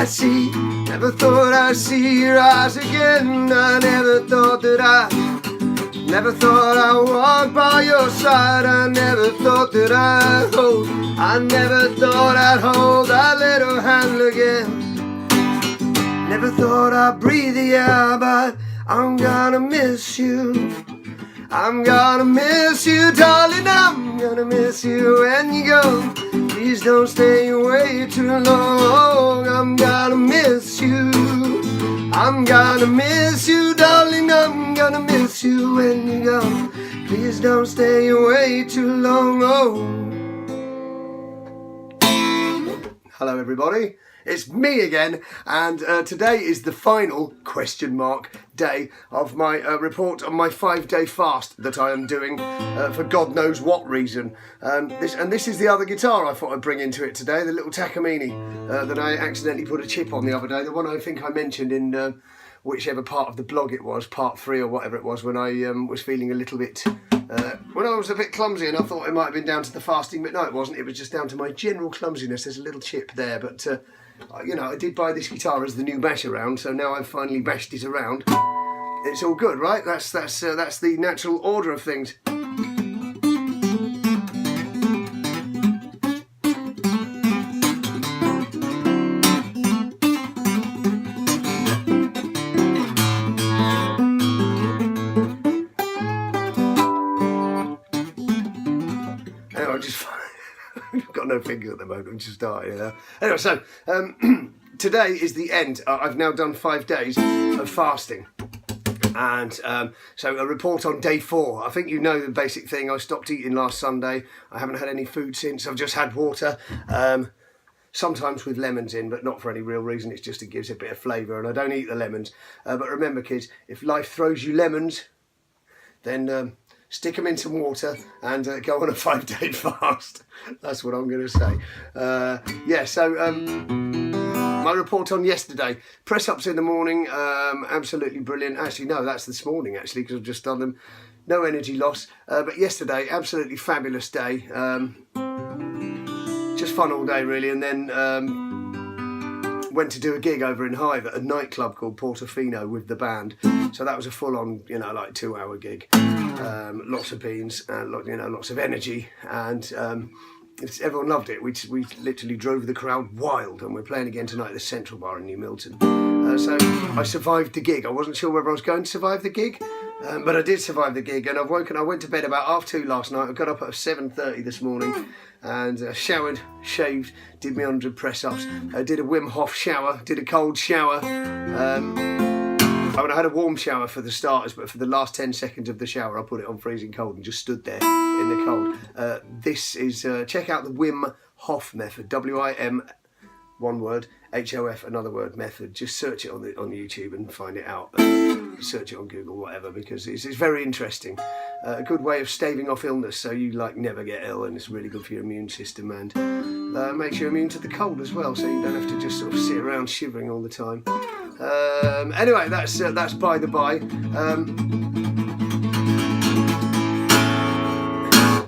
see, never thought I'd see your eyes again. I never thought I'd walk by your side. I never thought I'd hold that little hand again. Never thought I'd breathe the air, but I'm gonna miss you. I'm gonna miss you, darling, I'm gonna miss you when you go. Please don't stay away too long. I'm gonna miss you. I'm gonna miss you, darling, I'm gonna miss you when you go. Please don't stay away too long. Oh. Hello everybody, it's me again, and today is the final day of my report on my 5-day fast that I am doing for God knows what reason. This is the other guitar I thought I'd bring into it today, the little Takamine that I accidentally put a chip on the other day, the one I think I mentioned in whichever part of the blog it was, part 3 or whatever it was, when I was feeling a little bit... when I was a bit clumsy, and I thought it might have been down to the fasting, but no, it wasn't. It was just down to my general clumsiness. There's a little chip there, but you know, I did buy this guitar as the new bash around, so now I've finally bashed it around. It's all good, right? That's the natural order of things. I've got no fingers at the moment, I'm just starting, you know. Anyway, so today is the end. I've now done 5 days of fasting. And so a report on day 4. I think you know the basic thing. I stopped eating last Sunday. I haven't had any food since. I've just had water. Sometimes with lemons in, but not for any real reason. It's just it gives a bit of flavour, and I don't eat the lemons. But remember, kids, if life throws you lemons, then... stick them in some water and go on a 5-day fast. That's what I'm going to say. Yeah, so my report on yesterday. Press-ups in the morning, absolutely brilliant. Actually, no, that's this morning, actually, because I've just done them. No energy loss. But yesterday, absolutely fabulous day. Just fun all day, really. And then... went to do a gig over in Hythe at a nightclub called Portofino with the band. So that was a full-on, you know, like 2-hour gig. Lots of beans, you know, lots of energy, and everyone loved it. We literally drove the crowd wild, and we're playing again tonight at the Central Bar in New Milton. So I survived the gig. I wasn't sure whether I was going to survive the gig, but I did survive the gig, and I went to bed about 2:30 last night. I got up at 7:30 this morning and showered, shaved, did my 100 press-ups, did a Wim Hof shower, did a cold shower. I had a warm shower for the starters, but for the last 10 seconds of the shower I put it on freezing cold and just stood there in the cold. This is, check out the Wim Hof method, W-I-M, one word, H-O-F, another word, method. Just search it on YouTube and find it out. Search it on Google, whatever, because it's very interesting. A good way of staving off illness, so you like never get ill, and it's really good for your immune system, and makes you immune to the cold as well, so you don't have to just sort of sit around shivering all the time. Anyway, that's by the by.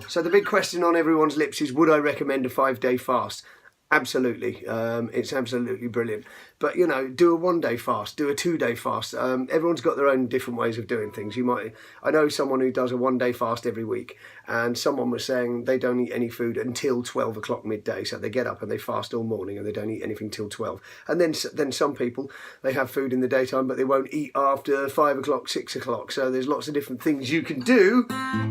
So the big question on everyone's lips is, would I recommend a 5-day fast? Absolutely, it's absolutely brilliant. But, you know, do a 1-day fast, do a 2-day fast. Everyone's got their own different ways of doing things. I know someone who does a 1-day fast every week, and someone was saying they don't eat any food until 12 o'clock midday. So they get up and they fast all morning and they don't eat anything till 12. And then some people, they have food in the daytime, but they won't eat after 5 o'clock, 6 o'clock. So there's lots of different things you can do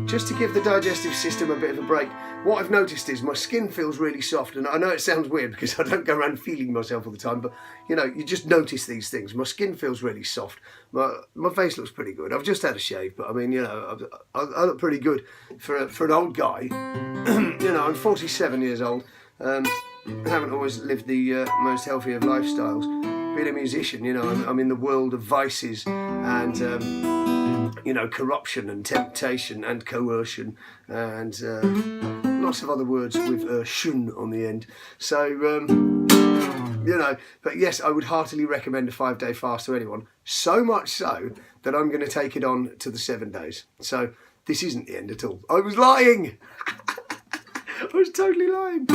just to give the digestive system a bit of a break. What I've noticed is my skin feels really soft, and I know it sounds weird because I don't go around feeling myself all the time, but you know, you just notice these things. My skin feels really soft. My face looks pretty good. I've just had a shave, but I mean, you know, I look pretty good for an old guy. You know, I'm 47 years old. I haven't always lived the most healthy of lifestyles. Being a musician, you know, I'm in the world of vices and you know, corruption and temptation and coercion and lots of other words with shun on the end. So, you know, but yes, I would heartily recommend a 5-day fast to anyone. So much so that I'm going to take it on to the 7 days. So this isn't the end at all. I was lying. I was totally lying.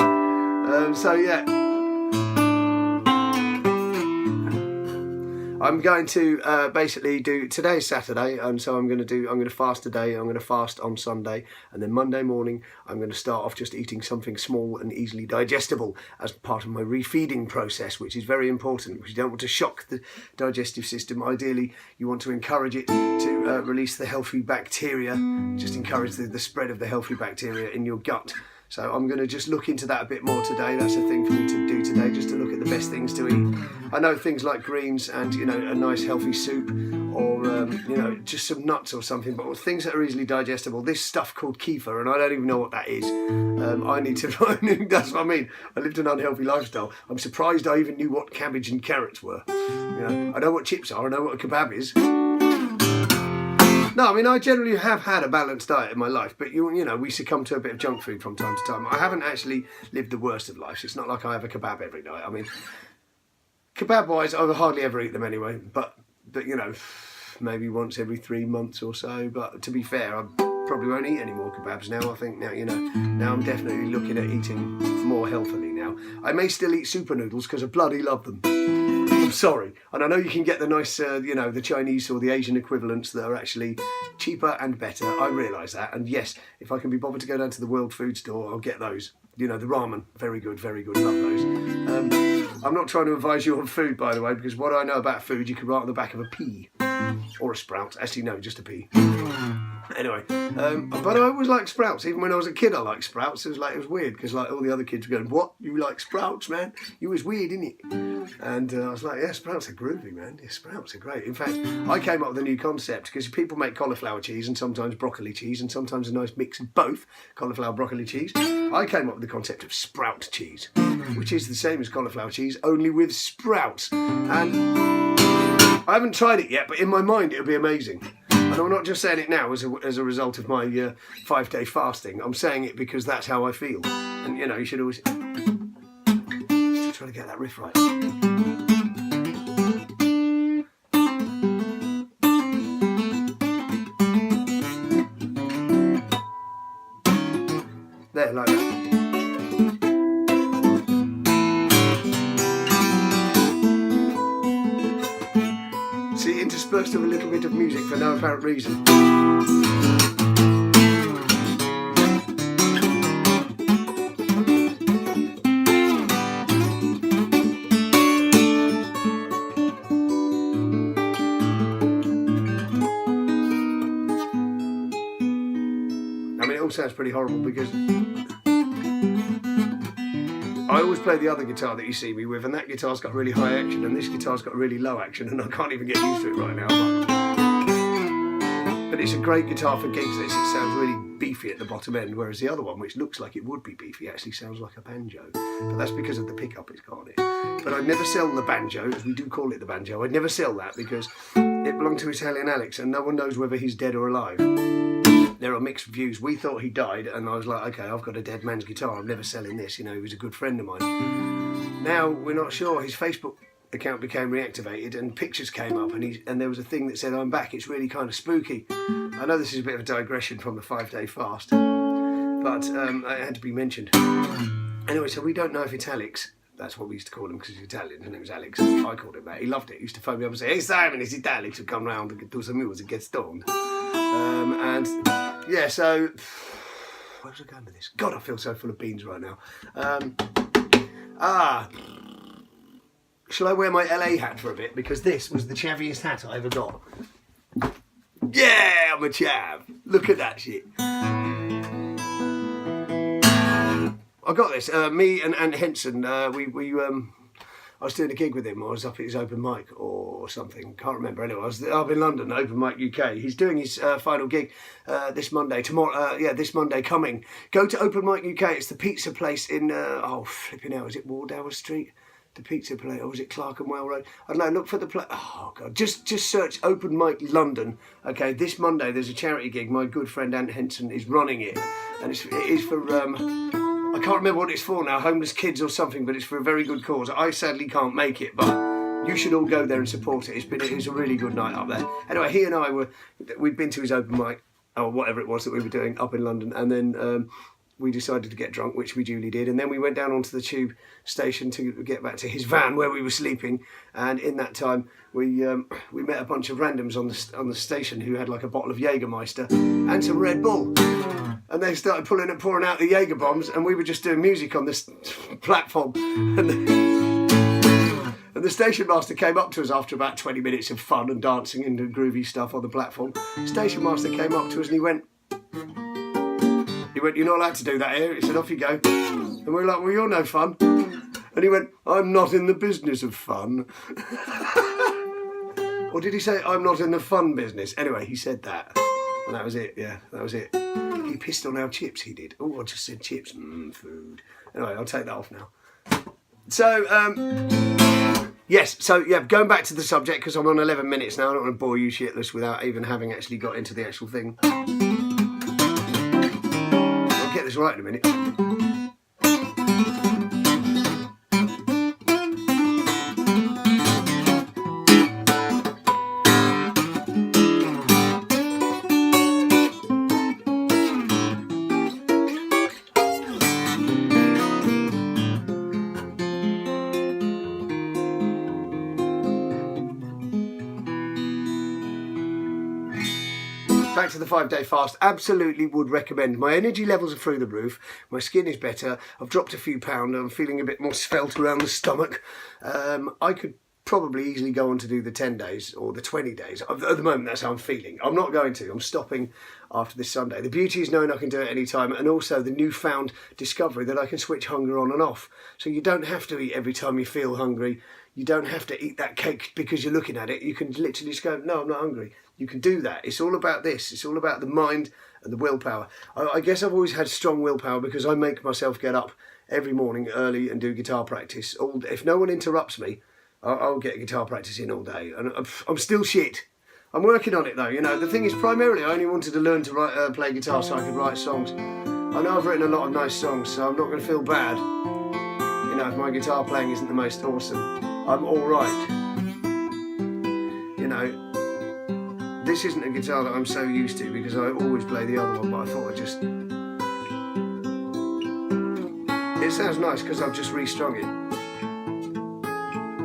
So yeah. I'm going to basically do, today's Saturday, and so I'm going to fast today, I'm going to fast on Sunday, and then Monday morning I'm going to start off just eating something small and easily digestible as part of my refeeding process, which is very important because you don't want to shock the digestive system. Ideally, you want to encourage it to release the healthy bacteria, just encourage the spread of the healthy bacteria in your gut. So I'm going to just look into that a bit more today. That's a thing for me to do today, just to look at the best things to eat. I know things like greens and, you know, a nice healthy soup, or, you know, just some nuts or something, but things that are easily digestible. This stuff called kefir, and I don't even know what that is. I need to, that's what I mean. I lived an unhealthy lifestyle. I'm surprised I even knew what cabbage and carrots were. You know, I know what chips are, I know what a kebab is. No, I mean, I generally have had a balanced diet in my life, but you know, we succumb to a bit of junk food from time to time. I haven't actually lived the worst of lives. It's not like I have a kebab every night. I mean, kebab-wise, I would hardly ever eat them anyway, but you know, maybe once every 3 months or so. But to be fair, I probably won't eat any more kebabs now. I think now, you know, now I'm definitely looking at eating more healthily now. I may still eat super noodles because I bloody love them. I'm sorry, and I know you can get the nice, you know, the Chinese or the Asian equivalents that are actually cheaper and better. I realise that, and yes, if I can be bothered to go down to the World Food Store, I'll get those. You know, the ramen, very good, love those. I'm not trying to advise you on food, by the way, because what I know about food, you can write on the back of a pea or a sprout. Actually, no, just a pea. Anyway, but I always liked sprouts. Even when I was a kid, I liked sprouts. It was weird because like all the other kids were going, "What? You like sprouts, man? You was weird, innit?" And I was like, "Yeah, sprouts are groovy, man. Yeah, sprouts are great." In fact, I came up with a new concept because people make cauliflower cheese and sometimes broccoli cheese and sometimes a nice mix of both, cauliflower, broccoli cheese. I came up with the concept of sprout cheese, which is the same as cauliflower cheese, only with sprouts. And I haven't tried it yet, but in my mind it'll be amazing. And I'm not just saying it now as a result of my 5-day fasting. I'm saying it because that's how I feel. And you know, you should always still try to get that riff right. There, like that. See, interspersed with a little bit of music for no apparent reason. I mean, it all sounds pretty horrible because I always play the other guitar that you see me with, and that guitar's got really high action, and this guitar's got really low action, and I can't even get used to it right now. But it's a great guitar for gigs. It sounds really beefy at the bottom end, whereas the other one, which looks like it would be beefy, actually sounds like a banjo. But that's because of the pickup it's got on it. But I'd never sell the banjo, as we do call it the banjo. I'd never sell that because it belonged to Italian Alex, and no one knows whether he's dead or alive. There are mixed views. We thought he died, and I was like, okay, I've got a dead man's guitar. I'm never selling this. You know, he was a good friend of mine. Now we're not sure. His Facebook account became reactivated, and pictures came up, and there was a thing that said, "I'm back." It's really kind of spooky. I know this is a bit of a digression from the 5-day fast, but it had to be mentioned. Anyway, so we don't know if it's Alex. That's what we used to call him because he's Italian. His name was Alex. I called him that. He loved it. He used to phone me up and say, "Hey Simon, is it Alex?" He'd come round and do some music and get stoned. And yeah, so where was I going with this? God, I feel so full of beans right now. Shall I wear my LA hat for a bit? Because this was the chaviest hat I ever got. Yeah, I'm a chav. Look at that shit. I got this. Me and Ant Henson, I was doing a gig with him. I was up at his open mic or something. Can't remember. Anyway, I was up in London, Open Mic UK. He's doing his final gig this Monday. Tomorrow, this Monday coming. Go to Open Mic UK. It's the pizza place in, flipping out. Is it Wardour Street? The pizza place, or was it Clerkenwell Road? I don't know, look for the place. Oh, God. Just search Open Mic London. Okay, this Monday there's a charity gig. My good friend Ant Henson is running it. And it is for, I can't remember what it's for now, homeless kids or something, but it's for a very good cause. I sadly can't make it, but you should all go there and support it. It's a really good night up there. Anyway, he and I we'd been to his open mic, or whatever it was that we were doing up in London, and then we decided to get drunk, which we duly did, and then we went down onto the tube station to get back to his van where we were sleeping. And in that time, we met a bunch of randoms on the station who had like a bottle of Jägermeister and some Red Bull, and they started pouring out the Jaeger bombs, and we were just doing music on this platform, and the station master came up to us after about 20 minutes of fun and dancing and groovy stuff on the platform. Station master came up to us and he went, "You're not allowed to do that here." He said, "Off you go." And we were like, "Well, you're no fun." And he went, "I'm not in the business of fun." Or did he say, "I'm not in the fun business"? Anyway, he said that. And that was it, yeah, that was it. He pissed on our chips, he did. Oh, I just said chips. Food. Anyway, I'll take that off now. So, yes, so yeah, going back to the subject, because I'm on 11 minutes now, I don't want to bore you shitless without even having actually got into the actual thing. I'll get this right in a minute. Back to the 5-day fast, absolutely would recommend. My energy levels are through the roof, my skin is better, I've dropped a few pounds, I'm feeling a bit more svelte around the stomach. I could probably easily go on to do the 10 days or the 20 days. At the moment, that's how I'm feeling. I'm not going to, I'm stopping after this Sunday. The beauty is knowing I can do it any time, and also the newfound discovery that I can switch hunger on and off. So you don't have to eat every time you feel hungry. You don't have to eat that cake because you're looking at it. You can literally just go, "No, I'm not hungry." You can do that. It's all about this. It's all about the mind and the willpower. I guess I've always had strong willpower because I make myself get up every morning early and do guitar practice. If no one interrupts me, I'll get guitar practice in all day. And I'm still shit. I'm working on it though. You know, the thing is, primarily I only wanted to learn to play guitar so I could write songs. I know I've written a lot of nice songs, so I'm not going to feel bad. You know, if my guitar playing isn't the most awesome, I'm all right. You know, this isn't a guitar that I'm so used to because I always play the other one, but I thought I'd just... It sounds nice because I've just restrung it.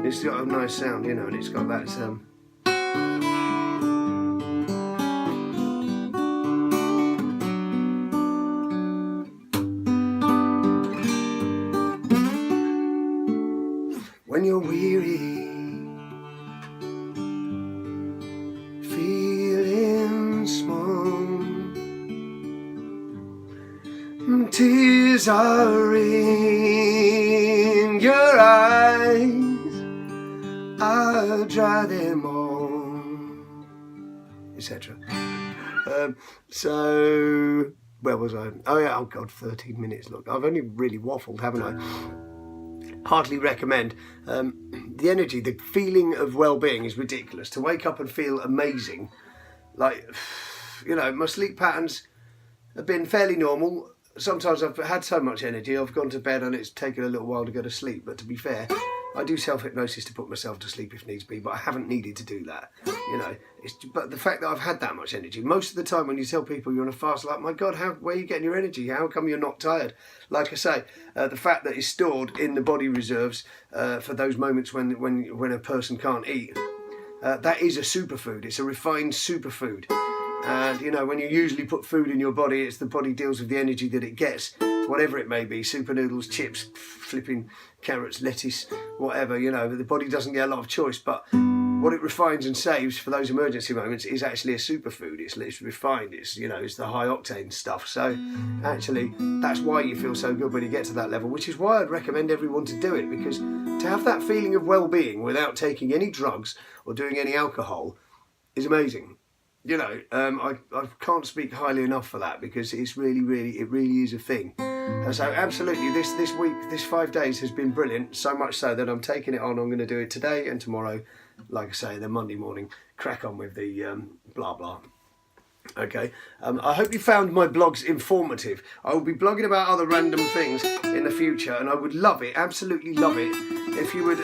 It's got a nice sound, you know, and it's got that when you're weary, feeling small, tears are in your eyes, I'll dry them all, etc. So, where was I? Oh yeah, oh God, 13 minutes. Look, I've only really waffled, haven't I? Hardly recommend. The energy, the feeling of well-being is ridiculous. To wake up and feel amazing, like, you know, my sleep patterns have been fairly normal. Sometimes I've had so much energy, I've gone to bed and it's taken a little while to go to sleep. But to be fair, I do self-hypnosis to put myself to sleep if needs be, but I haven't needed to do that. You know, but the fact that I've had that much energy, most of the time when you tell people you're on a fast, like, my God, where are you getting your energy? How come you're not tired? Like I say, the fact that it's stored in the body reserves for those moments when a person can't eat, that is a superfood. It's a refined superfood. And, you know, when you usually put food in your body, it's the body deals with the energy that it gets, whatever it may be, super noodles, chips, flipping carrots, lettuce, whatever, you know, the body doesn't get a lot of choice. But what it refines and saves for those emergency moments is actually a superfood. It's refined, it's, you know, it's the high octane stuff. So actually, that's why you feel so good when you get to that level, which is why I'd recommend everyone to do it, because to have that feeling of well-being without taking any drugs or doing any alcohol is amazing. You know, I can't speak highly enough for that, because it's really is a thing. And so absolutely, this week, this 5 days has been brilliant, so much so that I'm taking it on. I'm going to do it today and tomorrow, like I say, then Monday morning, crack on with the blah blah. Okay, I hope you found my blogs informative. I will be blogging about other random things in the future, and I would love it, absolutely love it, if you would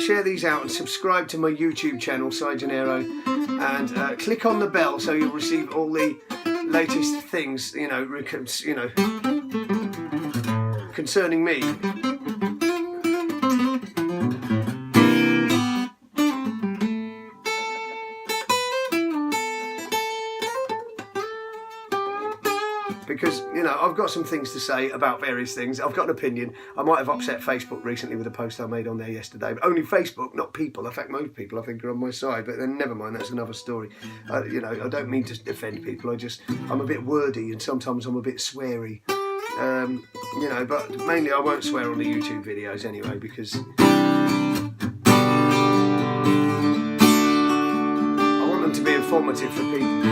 share these out and subscribe to my YouTube channel, Si Gennaro, and click on the bell so you'll receive all the latest things, you know, concerning me. Because, you know, I've got some things to say about various things. I've got an opinion. I might have upset Facebook recently with a post I made on there yesterday. But only Facebook, not people. In fact, most people I think are on my side. But then never mind, that's another story. You know, I don't mean to offend people. I'm a bit wordy and sometimes I'm a bit sweary. You know, but mainly I won't swear on the YouTube videos anyway because I want them to be informative for people.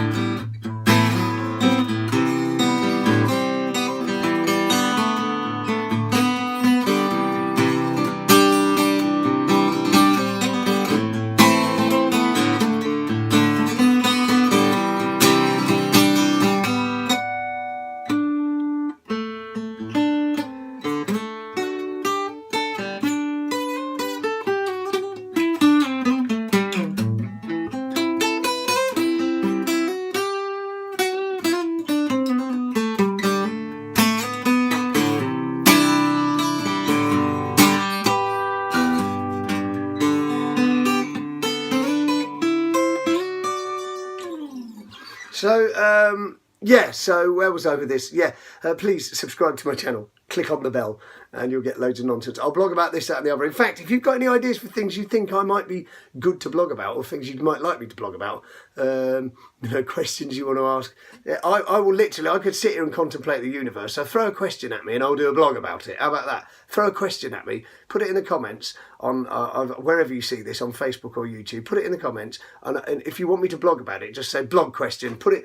So, yeah, so where was I with this? Yeah, please subscribe to my channel. Click on the bell and you'll get loads of nonsense. I'll blog about this, that and the other. In fact, if you've got any ideas for things you think I might be good to blog about or things you might like me to blog about, you know, questions you want to ask, yeah, I will literally, I could sit here and contemplate the universe. So throw a question at me and I'll do a blog about it. How about that? Throw a question at me, put it in the comments on wherever you see this, on Facebook or YouTube. Put it in the comments and if you want me to blog about it, just say blog question. Put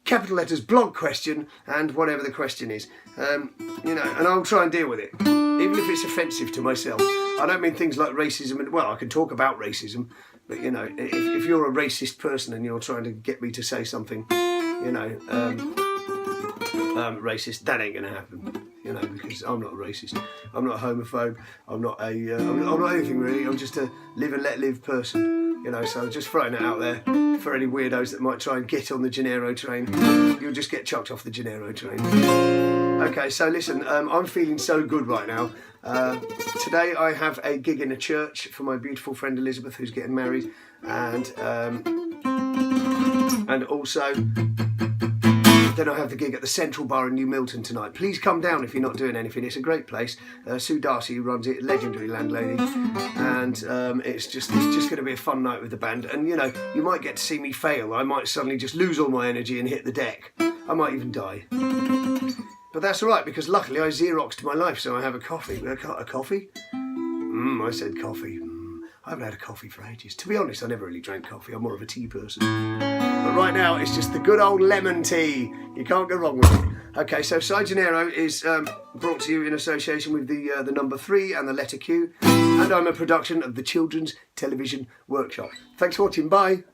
capital letters, blog question, and whatever the question is, you know, and I'll try and deal with it, even if it's offensive to myself. I don't mean things like racism, and well, I can talk about racism, but you know, if you're a racist person and you're trying to get me to say something, you know, racist, that ain't gonna happen, you know, because I'm not a racist, I'm not a homophobe, I'm not anything really. I'm just a live and let live person, you know. So just throwing it out there for any weirdos that might try and get on the Gennaro train. You'll just get chucked off the Gennaro train. Okay, so listen, I'm feeling so good right now. Today I have a gig in a church for my beautiful friend Elizabeth, who's getting married, and also then I have the gig at the Central Bar in New Milton tonight. Please come down if you're not doing anything. It's a great place. Sue Darcy, who runs it, legendary landlady, and it's just going to be a fun night with the band. And you know, you might get to see me fail. I might suddenly just lose all my energy and hit the deck. I might even die. But that's all right, because luckily I Xeroxed my life, so I have a coffee. A coffee? I said coffee. I haven't had a coffee for ages. To be honest, I never really drank coffee. I'm more of a tea person. But right now, it's just the good old lemon tea. You can't go wrong with it. Okay, so Cy Gennaro is brought to you in association with the number 3 and the letter Q. And I'm a production of the Children's Television Workshop. Thanks for watching. Bye.